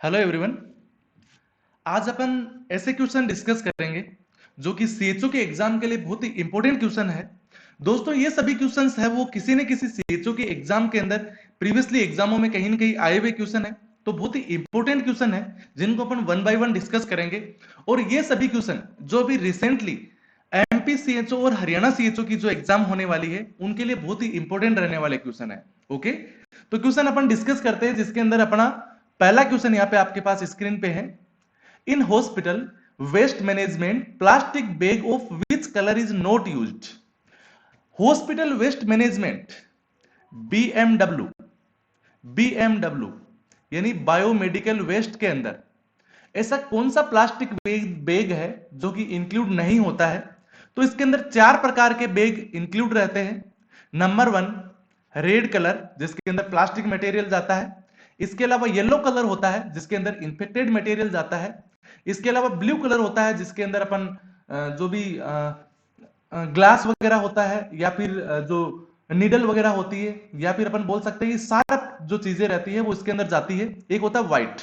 Hello everyone. आज अपन ऐसे question discuss करेंगे जो कि सीएचओ के एग्जाम के लिए बहुत ही इंपॉर्टेंट क्वेश्चन है। दोस्तों, ये सभी क्वेश्चंस है वो किसी न किसी सीएचओ के एग्जाम के अंदर प्रीवियसली एग्जामों में कहीं ना कहीं आए हुए क्वेश्चन है। तो बहुत ही इंपॉर्टेंट क्वेश्चन है जिनको अपन वन बाय वन डिस्कस करेंगे। और ये सभी क्वेश्चन जो भी रिसेंटली एमपी सीएचओ और हरियाणा सीएचओ की जो एग्जाम होने वाली है उनके लिए बहुत ही इंपॉर्टेंट रहने वाले क्वेश्चन है। ओके, तो क्वेश्चन अपन डिस्कस करते हैं जिसके अंदर अपना पहला क्वेश्चन यहां पे आपके पास स्क्रीन पे है। In hospital waste management plastic bag of which colour is not used. Hospital waste management BMW BMW यानी बायोमेडिकल वेस्ट के अंदर ऐसा कौन सा प्लास्टिक बैग है जो कि इंक्लूड नहीं होता है। तो इसके अंदर चार प्रकार के बैग इंक्लूड रहते हैं। नंबर वन, रेड कलर जिसके अंदर प्लास्टिक मटेरियल जाता है। इसके अलावा येलो कलर होता है जिसके अंदर इंफेक्टेड मटेरियल जाता है। इसके अलावा ब्लू कलर होता है जिसके अंदर अपन जो भी ग्लास वगैरह होता है या फिर जो नीडल वगैरह होती है या फिर अपन बोल सकते हैं ये सारा जो चीजें रहती है वो इसके अंदर जाती है। एक होता है व्हाइट,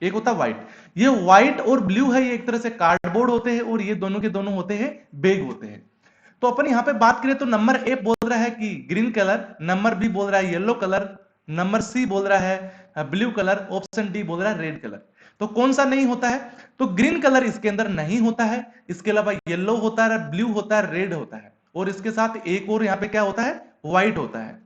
एक होता है व्हाइट। ये व्हाइट और ब्लू है, ये एक तरह से कार्डबोर्ड होते हैं और ये दोनों के दोनों होते हैं बैग होते हैं। तो अपन यहां पे बात करें तो नंबर ए बोल रहा है कि ग्रीन कलर, नंबर बी बोल रहा है येलो कलर, नंबर सी बोल रहा है ब्लू कलर, ऑप्शन डी बोल रहा है रेड कलर। तो कौन सा नहीं होता है? तो ग्रीन कलर इसके अंदर नहीं होता है। इसके अलावा येलो होता है, ब्लू होता है, रेड होता है और इसके साथ एक और यहां पे क्या होता है? व्हाइट होता है।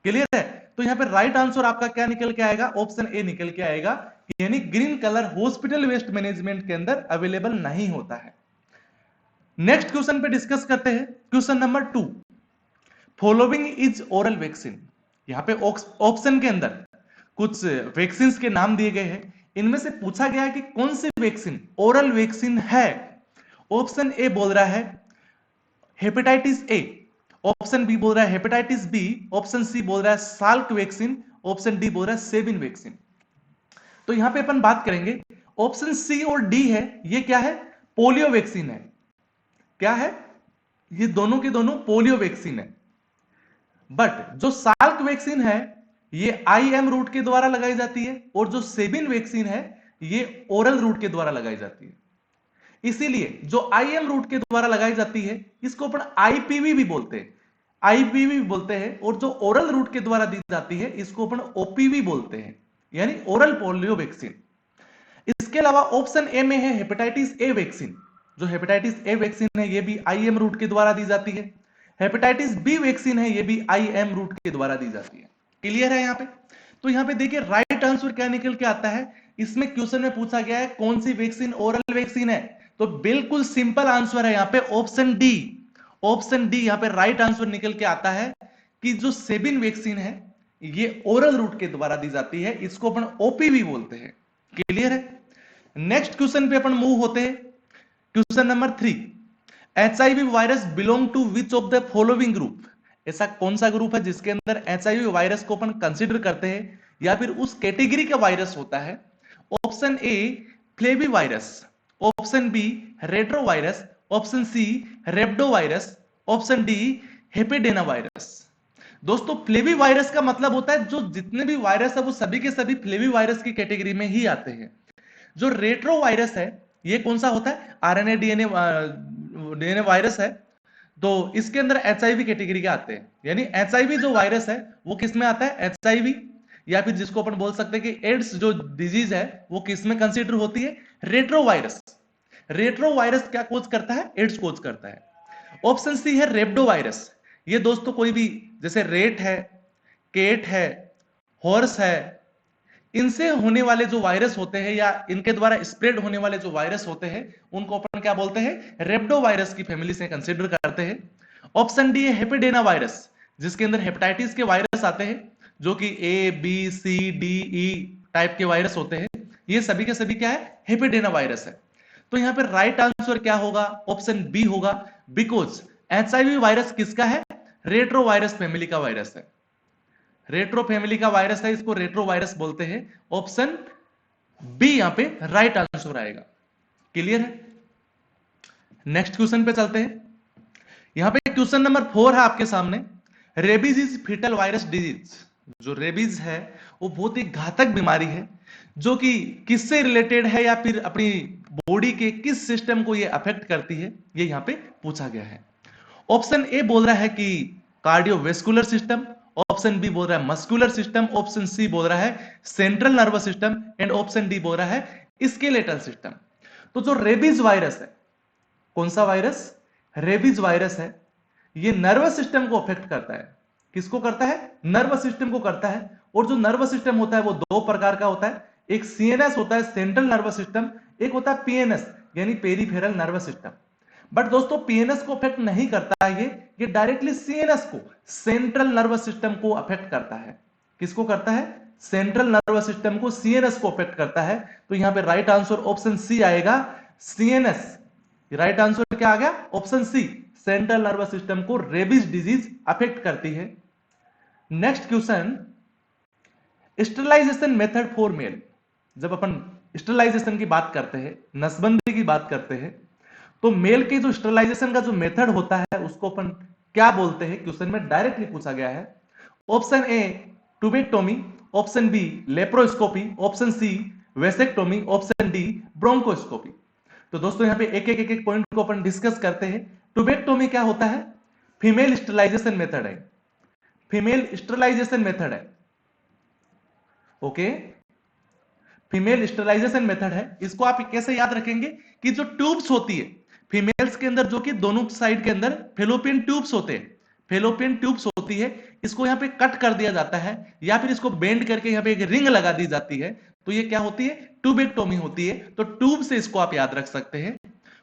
क्लियर है? तो यहां पे राइट आंसर आपका क्या निकल के आएगा? ऑप्शन ए निकल के आएगा, यानी green colour hospital waste management के अंदर अवेलेबल नहीं होता है। नेक्स्ट क्वेश्चन पे डिस्कस करते हैं। Question number 2, following is oral vaccine. यहां पे ऑप्शन के अंदर कुछ वैक्सीन के नाम दिए गए हैं। इनमें से पूछा गया है कि कौन सी वैक्सीन ओरल वैक्सीन है। ऑप्शन ए बोल रहा है हेपेटाइटिस ए, ऑप्शन बी बोल रहा है हेपेटाइटिस बी, ऑप्शन सी बोल रहा है साल्क वैक्सीन, ऑप्शन डी बोल रहा है सेबिन वैक्सीन। तो यहां पे अपन बात करेंगे ऑप्शन सी और डी है, ये क्या है? पोलियो वैक्सीन है। क्या है? ये दोनों के दोनों पोलियो वैक्सीन है। बट जो साल्क वैक्सीन है ये आईएम रूट के द्वारा लगाई जाती है और जो सेबिन वैक्सीन है ये ओरल रूट के द्वारा लगाई जाती है। इसीलिए जो आईएम रूट के द्वारा लगाई जाती है इसको अपन आईपीवी भी बोलते हैं, आईपीवी भी बोलते हैं। और जो ओरल रूट के द्वारा दी जाती है इसको अपन ओपीवी बोलते हैं, यानी ओरल पोलियो वैक्सीन। इसके अलावा ऑप्शन ए में है हेपेटाइटिस ए वैक्सीन। जो हेपेटाइटिस ए वैक्सीन है ये भी आईएम रूट के द्वारा दी जाती है। हेपेटाइटिस बी वैक्सीन है ये भी आईएम रूट के द्वारा दी जाती है। क्लियर है यहां पे? तो यहां पे देखिए राइट आंसर क्या निकल के आता है। इसमें क्वेश्चन में पूछा गया है कौन सी वैक्सीन ओरल वैक्सीन है, तो बिल्कुल सिंपल आंसर है यहां पे ऑप्शन डी। ऑप्शन डी यहां पे राइट आंसर निकल के आता है कि जो सेबिन वैक्सीन है ये ओरल रूट के द्वारा दी जाती है, इसको अपन ओपीवी बोलते हैं। क्लियर है? नेक्स्ट क्वेश्चन पे अपन मूव होते हैं। Question number 3, HIV virus belong to which of the following group. ऐसा कौन सा ग्रुप है जिसके अंदर एचआईवी वायरस को अपन कंसीडर करते हैं या फिर उस कैटेगरी का वायरस होता है। Option A flavivirus, option B retrovirus, option C rhabdovirus, option D hepadnavirus. दोस्तों, फ्लेवी वायरस का मतलब होता है जो जितने भी वायरस है वो सभी के सभी फ्लेवी वायरस की कैटेगरी में ही आते हैं। जो रेट्रो वायरस है ये कौन सा होता है? आरएनए डीएनए वायरस है। तो इसके अंदर एचआईवी कैटेगरी के आते हैं, यानी एचआईवी जो वायरस है वो किस में आता है? एचआईवी, या फिर जिसको अपन बोल सकते हैं कि एड्स जो डिजीज है वो किस में कंसीडर होती है? Retro virus. रेट्रो वायरस क्या कोज करता है? एड्स कोज करता है। ऑप्शन सी है रेप्डो वायरस। ये दोस्तों कोई भी जैसे रेट है, केट है, हॉर्स है, इनसे होने वाले जो वायरस होते हैं या इनके द्वारा स्प्रेड होने वाले जो वायरस होते हैं उनको अपन क्या बोलते हैं? रेप्डो वायरस की फैमिली से कंसीडर करते हैं। ऑप्शन डी है हेपेडेना वायरस, जिसके अंदर हेपेटाइटिस के वायरस आते हैं जो कि A B C D E type के वायरस होते हैं। ये सभी के सभी क्या है? हेपेडेना वायरस है। तो यहां पर राइट आंसर क्या होगा? ऑप्शन बी होगा, बिकॉज एचआईवी वायरस किसका है? रेट्रो वायरस फैमिली का वायरस है। रेट्रो फैमिली का वायरस है, इसको रेट्रो वायरस बोलते हैं। ऑप्शन बी यहां पे राइट आंसर आएगा। क्लियर है? नेक्स्ट क्वेश्चन पे चलते हैं। यहां पे क्वेश्चन नंबर 4 है आपके सामने। Rabies is fatal virus disease. जो रेबीज है वो बहुत ही घातक बीमारी है जो कि किससे रिलेटेड है या फिर अपनी बॉडी के किस सिस्टम को ये अफेक्ट करती है, ये यहां पे पूछा गया है। ऑप्शन ए बोल रहा है कि कार्डियोवेस्कुलर सिस्टम, ऑप्शन बी बोल रहा है मस्कुलर सिस्टम, ऑप्शन सी बोल रहा है central nervous system and option D बोल रहा है स्केलेटल सिस्टम। तो जो रेबीज वायरस है, कौन सा वायरस? रेबीज वायरस है, ये नर्वस सिस्टम को अफेक्ट करता है। किसको करता है? नर्वस सिस्टम को करता है। और जो नर्वस सिस्टम होता है वो दो प्रकार का होता है, एक सीएनएस होता है सेंट्रल नर्वस सिस्टम, एक होता है पीएनएस यानी पेरिफेरल नर्वस सिस्टम। बट दोस्तों पीएनएस को अफेक्ट नहीं करता है, ये डायरेक्टली सीएनएस को, सेंट्रल नर्वस सिस्टम को अफेक्ट करता है। किसको करता है? सेंट्रल नर्वस सिस्टम को, सीएनएस को अफेक्ट करता है। तो यहां पे राइट आंसर ऑप्शन सी आएगा, सीएनएस। राइट आंसर क्या आ गया? Option C, central nervous system को रेबीज डिजीज अफेक्ट करती है। Next question, sterilisation method for male. जब अपन स्टरलाइजेशन की बात करते हैं, नसबंदी की बात करते हैं, तो मेल के जो स्टरलाइजेशन का जो मेथड होता है उसको अपन क्या बोलते हैं? क्वेश्चन में डायरेक्टली पूछा गया है। Option A tubectomy, option B laparoscopy, option C vasectomy, option D bronchoscopy. तो दोस्तों यहां पे एक एक पॉइंट को अपन डिस्कस करते हैं। ट्यूबेक्टोमी क्या होता है? फीमेल स्टरलाइजेशन मेथड है, फीमेल स्टरलाइजेशन मेथड है। ओके, फीमेल स्टरलाइजेशन मेथड है। इसको आप कैसे याद रखेंगे कि जो ट्यूब्स होती है फीमेल्स के अंदर, जो कि दोनों साइड के अंदर फेलोपियन ट्यूब्स होते हैं, फेलोपियन ट्यूब्स होती है, इसको यहां पे कट कर दिया जाता है या फिर इसको बेंड करके यहां पे एक रिंग लगा दी जाती है। तो ये क्या होती है? ट्यूबेक्टोमी होती है। तो ट्यूब से इसको आप याद रख सकते हैं।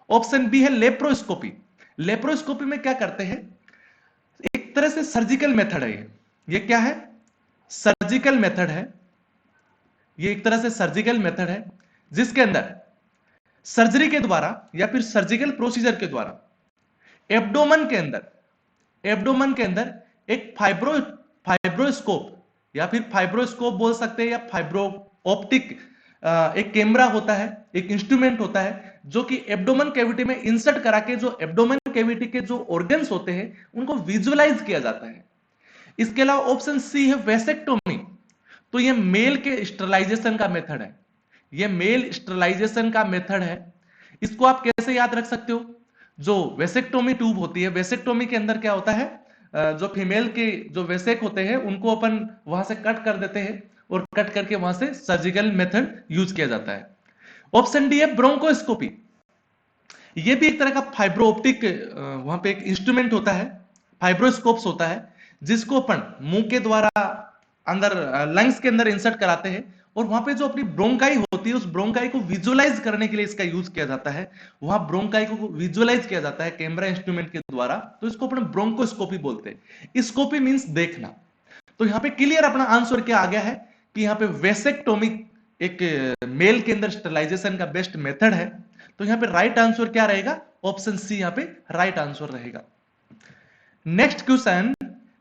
ऑप्शन बी है लेप्रोस्कोपी। लेप्रोस्कोपी में क्या करते हैं? एक तरह से सर्जिकल मेथड है ये क्या है? सर्जिकल मेथड है। ये एक तरह से सर्जिकल मेथड है जिसके अंदर सर्जरी के द्वारा या फिर सर्जिकल प्रोसीजर के द्वारा एब्डोमेन के अंदर एक फाइब्रोस्कोप या फिर फाइब्रोस्कोप बोल सकते हैं, या फाइब्रो ऑप्टिक एक कैमरा होता है, एक इंस्ट्रूमेंट होता है जो कि एब्डोमेन कैविटी में इंसर्ट करा के जो एब्डोमेन कैविटी के जो ऑर्गन्स होते हैं उनको विजुअलाइज किया जाता है। इसके अलावा ऑप्शन सी है वेसेक्टोमी। तो ये मेल के स्टरलाइजेशन का मेथड है, ये मेल स्टरलाइजेशन का मेथड है। इसको आप कैसे याद रख सकते हो? जो वेसेक्टोमी ट्यूब होती है, वेसेक्टोमी के अंदर क्या होता है, जो फीमेल के जो वेसेक होते हैं उनको अपन वहां से कट कर देते हैं और कट करके वहां से सर्जिकल मेथड यूज किया जाता है। ऑप्शन डी है ब्रोंकोस्कोपी। ये भी एक तरह का फाइब्रो ऑप्टिक वहां पे एक इंस्ट्रूमेंट होता है, फाइब्रोस्कोप्स होता है, जिसको अपन मुंह के द्वारा अंदर लंग्स के अंदर इंसर्ट कराते हैं और वहां पे जो अपनी ब्रोंकाई होती है उस ब्रोंकाई को विजुअलाइज करने के लिए इसका यूज किया जाता है। वहां ब्रोंकाई को विजुअलाइज किया जाता है कैमरा इंस्ट्रूमेंट के द्वारा, तो इसको अपन ब्रोंकोस्कोपी बोलते हैं। स्कोपी मींस देखना। तो यहां पे क्लियर अपना आंसर क्या आ गया है कि यहां पे वेसेक्टोमी एक मेल के अंदर स्टरलाइजेशन का बेस्ट मेथड है। तो यहां पे राइट आंसर क्या रहेगा? ऑप्शन सी यहां पे राइट आंसर रहेगा। Next question,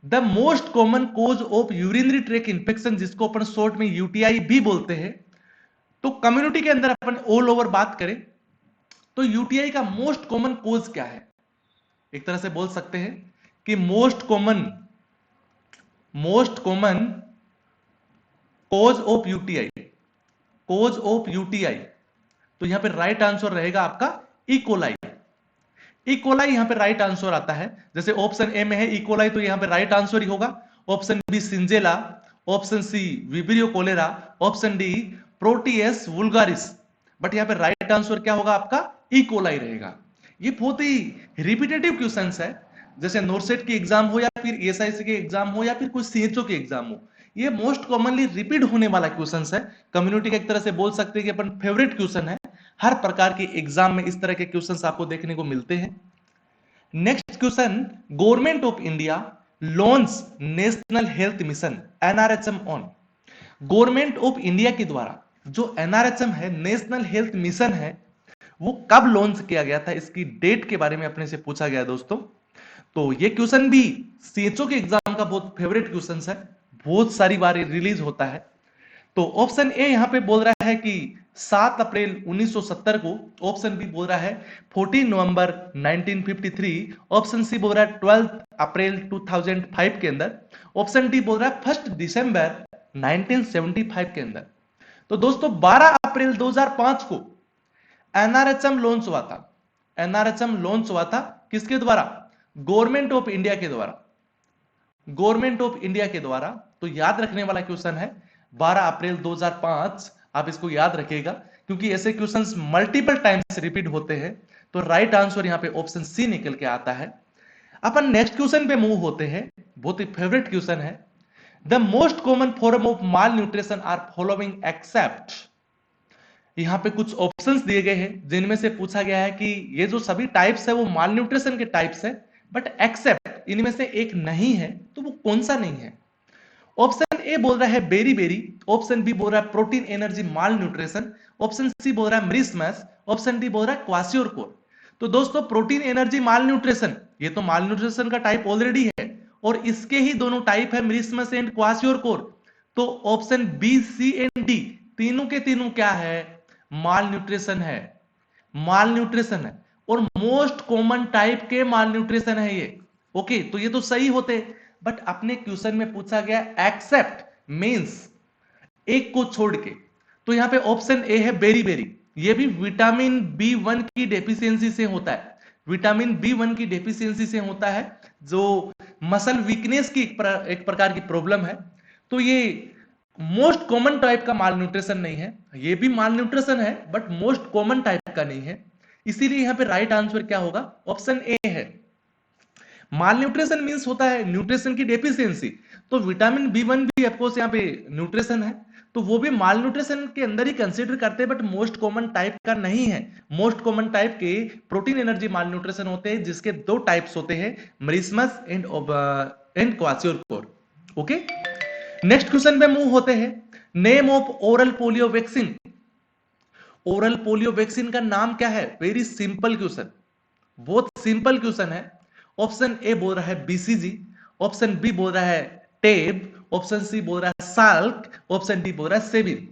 the most common cause of urinary tract infection, जिसको अपन शॉर्ट में यूटीआई भी बोलते हैं। तो कम्युनिटी के अंदर अपन ऑल ओवर बात करें तो यूटीआई का मोस्ट कॉमन कोज क्या है? एक तरह से बोल सकते हैं कि most common cause of UTI, cause of UTI. तो यहां पे राइट आंसर रहेगा आपका इकोलाई। इकोलाई यहां पे राइट आंसर आता है। जैसे ऑप्शन ए में है इकोलाई, तो यहां पे राइट आंसर ही होगा। Option B Shigella, option C Vibrio cholerae, option D Proteus vulgaris. But यहां पे राइट आंसर क्या होगा? आपका इकोलाई रहेगा। ये बहुत ही रिपीटेटिव क्वेश्चंस है, जैसे नोरसेट की एग्जाम हो या फिर एसआईसी के एग्जाम हो या फिर कोई सीएचओ की एग्जाम हो, ये मोस्ट कॉमनली रिपीट होने वाला क्वेश्चंस है। कम्युनिटी का एक तरह से बोल सकते हैं कि अपन फेवरेट क्वेश्चन है। हर प्रकार के एग्जाम में इस तरह के क्वेश्चंस आपको देखने को मिलते हैं। Next question, government of India launch national health mission NRHM on. Government of India के द्वारा जो एनआरएचएम है, नेशनल हेल्थ मिशन है, वो कब लॉन्च किया गया था? इसकी डेट के बारे में अपने से पूछा गया दोस्तों। तो ये क्वेश्चन भी सीएचओ के एग्जाम का बहुत फेवरेट क्वेश्चन है, बहुत सारी बार रिलीज होता है। तो ऑप्शन ए यहां पे बोल रहा है कि 7 अप्रैल 1970 को, ऑप्शन बी बोल रहा है 14 नवंबर 1953, ऑप्शन सी बोल रहा है 12 अप्रैल 2005 के अंदर, ऑप्शन डी बोल रहा है 1 दिसंबर 1975 के अंदर। तो दोस्तों 12 अप्रैल 2005 को एनआरएचएम लॉन्च हुआ था। एनआरएचएम लॉन्च हुआ था किसके द्वारा? गवर्नमेंट ऑफ इंडिया के द्वारा। गवर्नमेंट ऑफ इंडिया के द्वारा। तो याद रखने वाला क्वेश्चन है 12 अप्रैल 2005। आप इसको याद रखिएगा क्योंकि ऐसे क्वेश्चंस मल्टीपल टाइम्स रिपीट होते हैं। तो राइट आंसर यहां पे ऑप्शन सी निकल के आता है। अपन नेक्स्ट क्वेश्चन पे मूव होते हैं। बहुत ही फेवरेट क्वेश्चन है। The most common form of malnutrition are following except. यहां पे कुछ ऑप्शंस दिए गए हैं जिनमें से पूछा गया है कि ये जो सभी टाइप्स है वो माल न्यूट्रिशन के टाइप्स है, बट एक्सेप्ट इनमें से एक नहीं है। तो वो कौन सा नहीं है? ऑप्शन ए बोल रहा है बेरी बेरी, ऑप्शन बी बोल रहा है प्रोटीन एनर्जी माल न्यूट्रिशन, ऑप्शन सी बोल रहा है मरीस्मस, ऑप्शन डी बोल रहा है क्वासियोरकोर। तो दोस्तों प्रोटीन एनर्जी माल न्यूट्रिशन ये तो माल न्यूट्रिशन का टाइप ऑलरेडी है और इसके ही दोनों टाइप है मरीस्मस एंड क्वासियोरकोर। तो option B C and D तीनों के तीनों क्या है? माल न्यूट्रिशन है। माल न्यूट्रिशन है और मोस्ट कॉमन टाइप के माल न्यूट्रिशन है ये। ओके, तो ये तो सही होते, बट अपने क्वेश्चन में पूछा गया एक्सेप्ट मींस एक को छोड़ के। तो यहां पे ऑप्शन ए है बेरी बेरी। ये भी विटामिन बी1 की डेफिशिएंसी से होता है। विटामिन बी1 की डेफिशिएंसी से होता है, जो मसल वीकनेस की एक प्रकार की प्रॉब्लम है। तो ये मोस्ट कॉमन टाइप का माल न्यूट्रिशन नहीं है। ये भी माल न्यूट्रिशन है बट मोस्ट कॉमन टाइप का नहीं है। इसीलिए यहां पे राइट आंसर क्या होगा? ऑप्शन ए है। माल न्यूट्रिशन मींस होता है न्यूट्रिशन की डेफिशिएंसी। तो विटामिन बी1 भी ऑफकोर्स यहाँ पे न्यूट्रिशन है, तो वो भी माल न्यूट्रिशन के अंदर ही कंसीडर करते हैं, बट मोस्ट कॉमन टाइप का नहीं है। मोस्ट कॉमन टाइप के प्रोटीन एनर्जी माल न्यूट्रिशन होते हैं जिसके दो टाइप्स होते हैं, मरीस्मस एंड क्वासियोरकोर। ओके, नेक्स्ट क्वेश्चन पे मूव होते हैं। Name of oral polio vaccine. Oral polio vaccine का नाम क्या है? वेरी सिंपल क्वेश्चन, बहुत सिंपल क्वेश्चन है। ऑप्शन ए बोल रहा है बीसीजी, ऑप्शन बी बोल रहा है टेब, ऑप्शन सी बोल रहा है साल्क, ऑप्शन डी बोल रहा है सेबिन।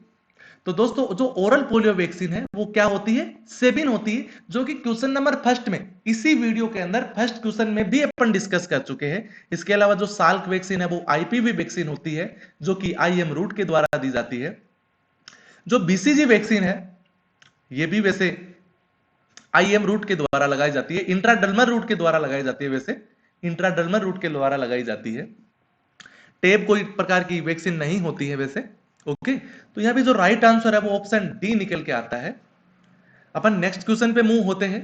तो दोस्तों जो ओरल पोलियो वैक्सीन है वो क्या होती है? सेबिन होती है, जो कि क्वेश्चन नंबर फर्स्ट में इसी वीडियो के अंदर फर्स्ट क्वेश्चन में भी अपन डिस्कस कर चुके हैं। इसके अलावा जो साल्क वैक्सीन है वो आईपीवी वैक्सीन होती है जो कि आईएम रूट के द्वारा दी जाती है। जो बीसीजी वैक्सीन है ये भी वैसे आईएम रूट के द्वारा लगाई जाती है, इंट्राडर्मल रूट के द्वारा लगाई जाती है। वैसे इंट्राडर्मल रूट के द्वारा लगाई जाती है। टेब कोई प्रकार की वैक्सीन नहीं होती है वैसे। ओके, तो यहां पे जो राइट आंसर है वो ऑप्शन डी निकल के आता है। अपन नेक्स्ट क्वेश्चन पे मूव होते हैं।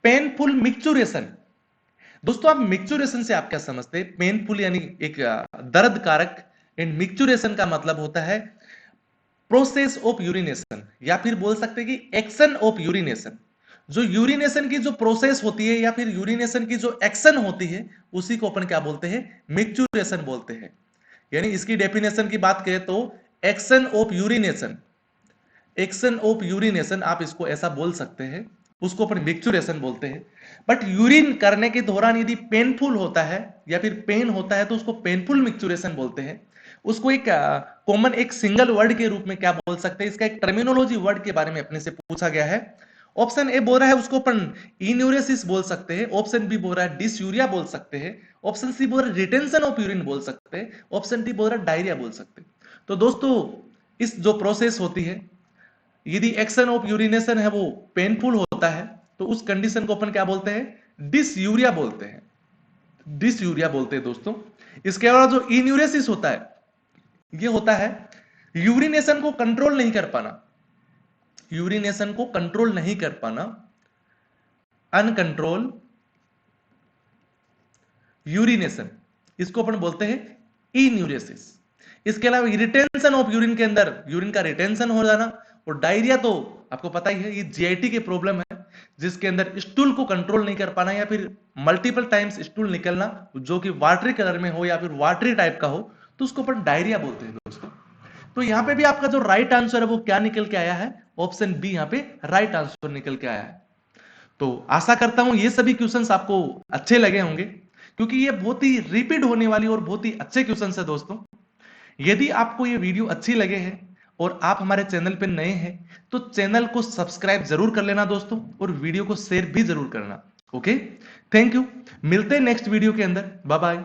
Painful micturition. दोस्तों आप मिक्चुरेशन से आप क्या समझते हैं? पेनफुल यानी एक दर्द कारक, एंड मिक्चुरेशन का मतलब होता है प्रोसेस ऑफ यूरिनेशन, या फिर बोल सकते हैं कि एक्शन ऑफ यूरिनेशन। जो यूरिनेशन की जो प्रोसेस होती है या फिर यूरिनेशन की जो एक्शन होती है उसी को अपन क्या बोलते हैं? मिक्चुरेशन बोलते हैं। यानी इसकी डेफिनेशन की बात करें तो action of urination, action of urination आप इसको ऐसा बोल सकते हैं, उसको अपन मिक्चुरेशन बोलते हैं। बट यूरिन करने के दौरान यदि पेनफुल होता है या फिर पेन होता है तो उसको पेनफुल मिक्चुरेशन बोलते हैं। उसको एक कॉमन एक सिंगल वर्ड के रूप में क्या बोल सकते हैं? इसका एक टर्मिनोलॉजी वर्ड के बारे में अपने से पूछा गया है। ऑप्शन ए बोल रहा है उसको अपन इन्यूरेसिस बोल सकते हैं, ऑप्शन बी बोल रहा है डिसयूरिया बोल सकते हैं, ऑप्शन सी बोल रहा है रिटेंशन ऑफ यूरिन बोल सकते हैं, ऑप्शन डी बोल रहा है डायरिया बोल सकते हैं। तो दोस्तों इस जो प्रोसेस होती है, यदि एक्शन ऑफ यूरिनेशन है वो पेनफुल होता है तो उस कंडीशन को अपन क्या बोलते हैं? डिसयूरिया बोलते हैं, डिसयूरिया बोलते हैं दोस्तों। इसके अलावा जो इन्यूरेसिस होता है ये होता है यूरिनेशन को कंट्रोल नहीं कर पाना, यूरिनेशन को कंट्रोल नहीं कर पाना, अनकंट्रोल यूरिनेशन, इसको अपन बोलते हैं इन्यूरेसिस। इसके अलावा रिटेंशन ऑफ यूरिन के अंदर यूरिन का रिटेंशन हो जाना, और डायरिया तो आपको पता ही है ये जीआईटी की प्रॉब्लम है जिसके अंदर स्टूल को कंट्रोल नहीं कर पाना या फिर मल्टीपल टाइम्स स्टूल निकलना जो कि वाटरी कलर में हो या फिर वाटरी टाइप का हो, तो उसको अपन डायरिया बोलते हैं दोस्तों। तो यहां पे भी आपका जो राइट आंसर है वो क्या निकल के आया है? ऑप्शन बी यहां पे राइट आंसर निकल के आया है। तो आशा करता हूं ये सभी क्वेश्चंस आपको अच्छे लगे होंगे क्योंकि ये बहुत ही रिपीट होने वाली और बहुत ही अच्छे क्वेश्चंस है दोस्तों। यदि आपको ये वीडियो अच्छी लगे हैं और आप हमारे चैनल पे नए हैं तो चैनल को सब्सक्राइब जरूर कर लेना दोस्तों, और वीडियो को शेयर भी जरूर करना। Okay, thank you. मिलते हैं नेक्स्ट वीडियो के अंदर। Bye bye.